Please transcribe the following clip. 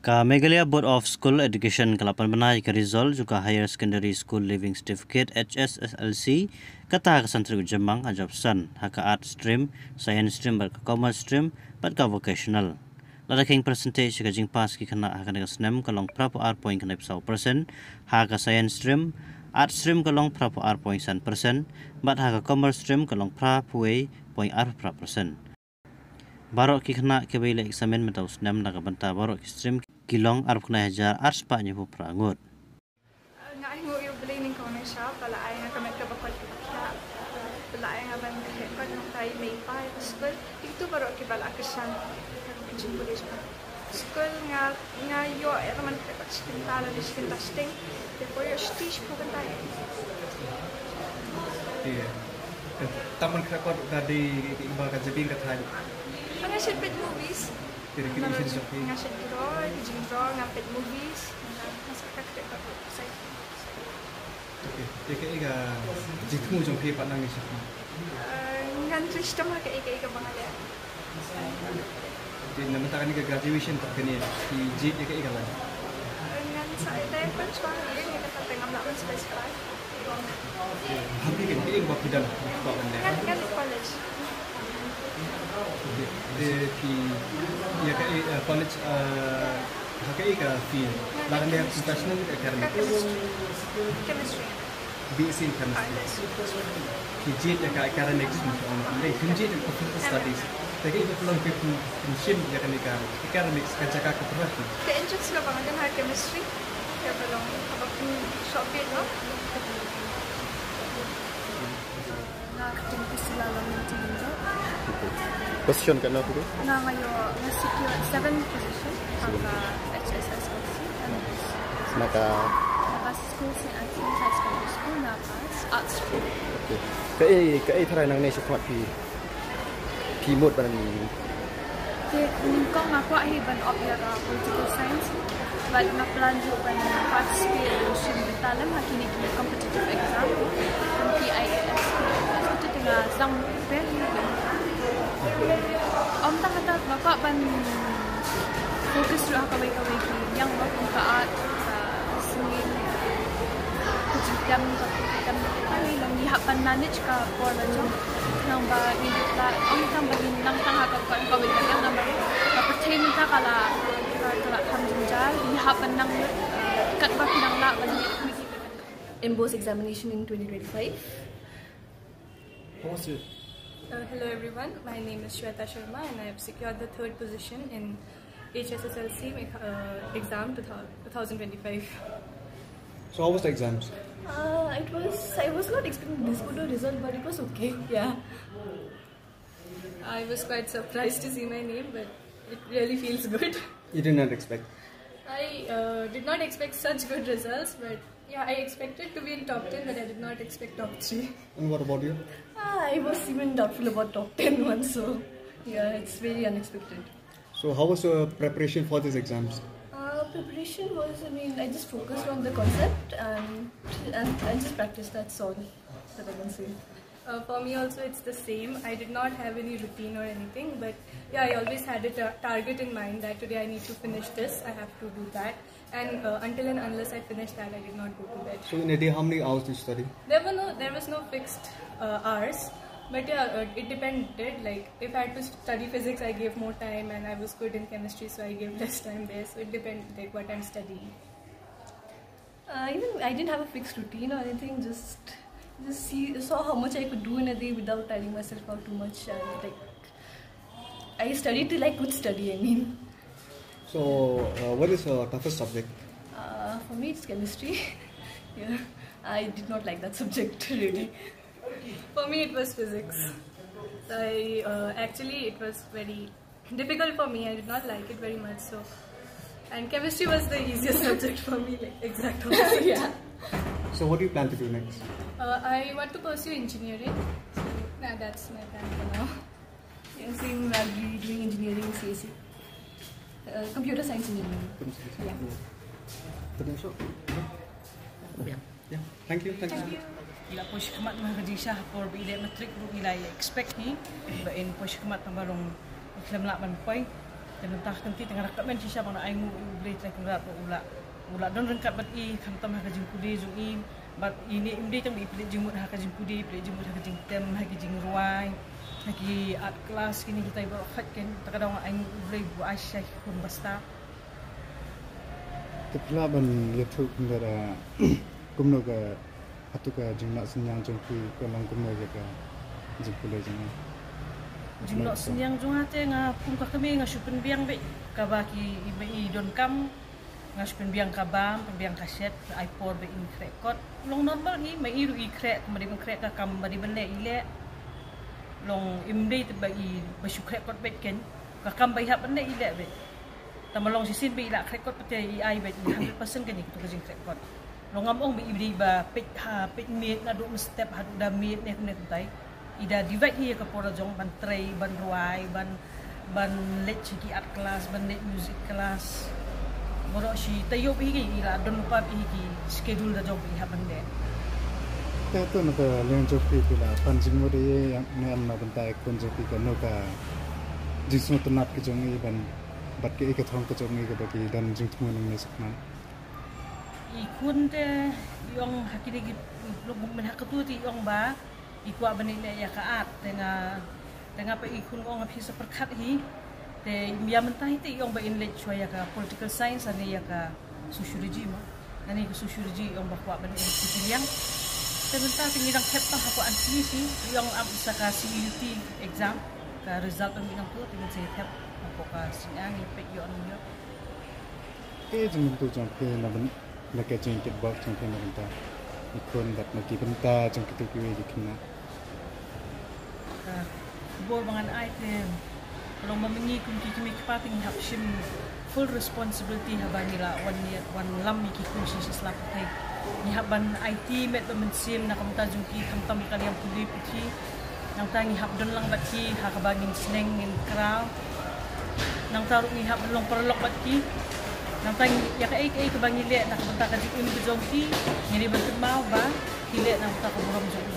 Ka Meghalaya Board of School Education kalapan benai ke result juga Higher Secondary School Living Certificate HSSLC kata kesantri Jemang ajabsan haka art stream, science stream ber commerce stream ber vocational. Lada king percentage ka jing pas ki kena haka nega snem kalong prapo art point kena 100%, haka science stream, art stream kalong prapo art point 100%, bat haka commerce stream kalong prapo point art %. Barok ki kena ke baile examen metau snem naga banta barok ki stream kilong arp kena hajar ars pa nyu prangut. Ngai ngo yo beli ning kone shop pala ai nga kamet ka bakal kita pala ai nga ban ke kan no tai mei pa school itu barok ki bala kesan jumpa di school nga yo era man ka stintala di stintasting de po yo stis po kan tai. Iya. Taman krakot tadi iba ka jabing ka thai. Nga should pet movies. Kira-kira isi shopping. Nga should draw, nga pet movies. Nasa kakak ako. Okay. Ika jitmu jong phe pa nang ni shop. Ngan tristam ha ika bangalya. Din naman ta kanina graduation ta kanina. Ki jit ika lang. Ngan sa ita pa chwa ni ika ta tengam la man specify. Happy kan ki ba pidal ba banda. Ngan college. Ki ya ka college haka ika field. Lagan dia professional academic. Chemistry. BSc in chemistry. Ki jit ya ka academics ni on. Nei kunjit in professional studies. Tapi itu belum pension ya kan ika academics kan jaka ka professional. Ke interest ka bang dan chemistry. Ya belum apa pun shop it no. Na kating sila lang tinjo. Position kan aku tu? Na ngayo na secure 7 position hangga HSSLC and Maka school St. Anthony's High Secondary School na art stream. okay. Kai tharai nang nei sakmat pi mod ban ni. Ke ningkong ako ay ban opera political science. But na plan jo ban participate in sim betalam hakini ki competitive exam ng PIAS. Ito tinga sang prepare. Om ta kata bapak ban fokus jo kaway-kaway ki yang bakong ka art sa singin kujikam ay lang dihapan manage ka for la jo nang ba hindi la om tang ba nang tang ha ka kaway ka yang nang ba pertain ta kala kamjunjal dihapan nang kat ba pinang la ban MBOS examination in 2025. How was it? Hello everyone, my name is Shweta Sharma and I have secured the 3rd position in HSSLC exam 2025. So how was the exams? I was not expecting this good a result, but it was okay. Yeah. I was quite surprised to see my name, but it really feels good. You did not expect. I did not expect such good results, but yeah, I expected to be in top 10, but I did not expect top 3. And what about you? I was even doubtful about top 10 once, so yeah, it's very unexpected. So how was your preparation for these exams? Preparation was, I just focused on the concept and I just practiced, that's all that I can say. For me also it's the same. I did not have any routine or anything, but yeah, I always had a target in mind that today I need to finish this, I have to do that, and until and unless I finished that, I did not go to bed. So in a day, how many hours did you study? There was no fixed hours, but yeah, it depended. Like if I had to study physics, I gave more time, and I was good in chemistry, so I gave less time there. So it depended like what I'm studying. Even I didn't have a fixed routine or anything. Just saw how much I could do in a day without tiring myself out too much, and like I studied till I could study. So what is your toughest subject? For me, it's chemistry. Yeah, I did not like that subject really. For me, it was physics. Actually, it was very difficult for me. I did not like it very much. So, and chemistry was the easiest subject for me, like exact opposite. Yeah. So what do you plan to do next? I want to pursue engineering. So, that's my plan for now. Yeah, same. I'll be doing engineering, CSE, computer science engineering. Yeah. Yeah. Thank you. Ila po siya kamat mga kadisya for ile matric ro ila expect ni ba in po siya kamat ng barong iklam la man point dan entah kanti tengah rakat men sisa mana ai mu blade like ngerat ula don rengkat bat i khamtam ha kajing kude zu i bat ini imde tang i plate jimut ha kajing kude plate jimut ha kajing tem ha kajing ruai lagi art class kini kita ibarat khat kan terkadang ai mu blade bu asyai kun basta Tepla ban letu kundara kumno ka atuka jingna senyang jongki kolong kumno ka jingkule jingna jingno senyang jongate nga pum ka kami nga supen biang be ka baki ibai don kam nga supen biang ka bam biang ka set ai por be in krekot long normal ni mai iru i krek mari ben krek ka kam mari ben le ile long imde te bai ba su krekot be ken ka kam bai hap ben le ile be tamalong sisin be ila krekot pate ai be 100% kan itu ka jing krekot long among be ibdi ba pet ha pet meet na do step ha da meet ne kun tai ida divide hi ka pora jong ban tray ban ruai ban let chiki art class ban let music class moro si tayo bi gi ila don pa bi gi schedule da jong bi ha ban de Tato na ka learn job pila panjing mo de yang ne amna bantai kun job ka no ka jisno tanap ki jong ban bat ke ikathong ka jong ka bagi dan jing tmu nang ne sakna ikun te yong hakide gi log men hakatu ti yong ba ikwa bani le ya ka at tenga pa ikun ong api seperkat hi te ya mentai te yong ba in le chwa ya ka political science ani ya ka sociology mo ani ka sociology yong ba kwa bani yang te mentai tingirang kepta ha ko anti si yong am sa ka CUT exam ka result ang binang tu tingin sa tap ko ka sinang ipek yo ano yo ke jing tu jong ke na ban na ka jing kit bok jong ke na banta ikon dat na ki banta jong kitu ki wi dikna bor bangan item kalau memengi kun kimi kepating hap sim full responsibility habanila one lam ki kun si slap tai ni haban IT met sim na kamta jungki kamtam kaliam puli puti nang tangi hap don lang batki ha kabangin sneng in kraw nang taru ni hap long perlok batki nang tangi ya ka ai kabangile na kamta ka di im jongki ni ban mau ba hile nang ta ko buram jong